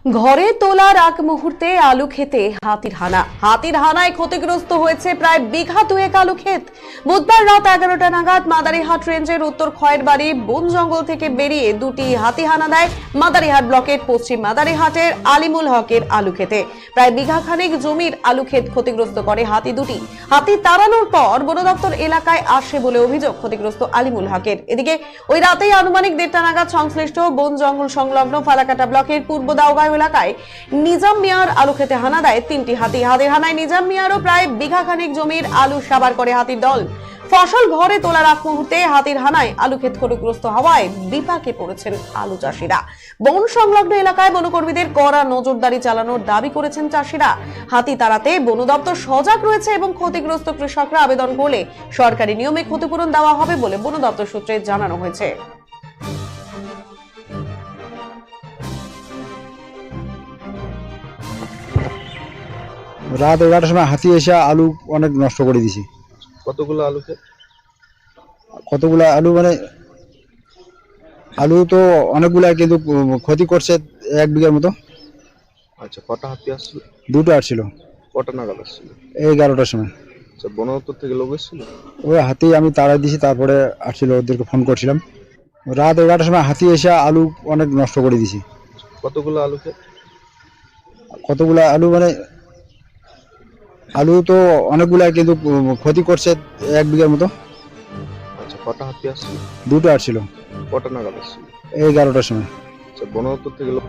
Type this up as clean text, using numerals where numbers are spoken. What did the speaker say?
ঘরে তোলার আগ মুহূর্তে আলু খেতে হাতির হানায় ক্ষতিগ্রস্ত হয়েছে প্রায় বিঘা দুয়েক আলু ক্ষেত। বুধবার রাত 11টা নাগাদ মাদারিহাট রেঞ্জের উত্তর খয়েরবাড়ি বন জঙ্গল থেকে বেরিয়ে দুটি হাতি হানা দেয় মাদারিহাট ব্লকের পশ্চিম মাদারিহাটের আলিমুল হকের আলু খেতে। প্রায় বিঘা খানেক জমির আলু ক্ষেত ক্ষতিগ্রস্ত করে হাতি দুটি। হাতি তাড়ানোর পর বন দপ্তর এলাকায় আসে বলে অভিযোগ ক্ষতিগ্রস্ত আলিমুল হকের। এদিকে ওই রাতেই আনুমানিক 1:30টা নাগাদ সংশ্লিষ্ট বন জঙ্গল সংলগ্ন ফালাকাটা ব্লকের পূর্ব দাওগাঁও এলাকায় নিজাম মিয়ার আলু খেতে হানা দেয় 3টি হাতি। হাতির হানায় নিজাম মিয়ারও প্রায় বিঘা খানেক জমির আলু সাবার করে হাতির দল। ফসল ঘরে তোলার আগ মুহূর্তে হাতির হানায় আলু ক্ষেত ক্ষতিগ্রস্ত হওয়ায় বিপাকে পড়েছেন আলু চাষিরা। বন সংলগ্ন এলাকায় বনকর্মীদের কড়া নজরদারি চালানোর দাবি করেছেন চাষিরা। হাতি তাড়াতে বন দপ্তর সজাগ রয়েছে এবং ক্ষতিগ্রস্ত কৃষকরা আবেদন করলে সরকারি নিয়মে ক্ষতিপূরণ দেওয়া হবে বলে বন দপ্তর সূত্রে জানানো হয়েছে। রাত 11টার সময় হাতি এসে আলু অনেক নষ্ট করে দিছি। কতগুলো আলু ক্ষেত? কতগুলো আলু মানে আলু তো অনেকগুলা, কিন্তু ক্ষতি করছে 1 বিঘার মতো। আচ্ছা, কটা হাতি আসছিল? দুটো আসছিল। কটা নাগাদ আসছিল? 11টার সময়। আচ্ছা, বন দপ্তর থেকে লোক এসেছিল? ওই হাতি আমি তাড়াই দিছি, তারপরে আসছিল, ওদেরকে ফোন করছিলাম। রাত 11টার সময় হাতি এসে আলু অনেক নষ্ট করে দিছি। কতগুলো আলু ক্ষেত? কতগুলা আলু মানে আলু তো অনেকগুলা, কিন্তু ক্ষতি করছে 1 বিঘার মতো। আচ্ছা, কটা হাতি আসছিল? দুটো আসছিল। কটা নাগাদ আসছিল? 11টার সময়। আচ্ছা, বন দপ্তর থেকে লোক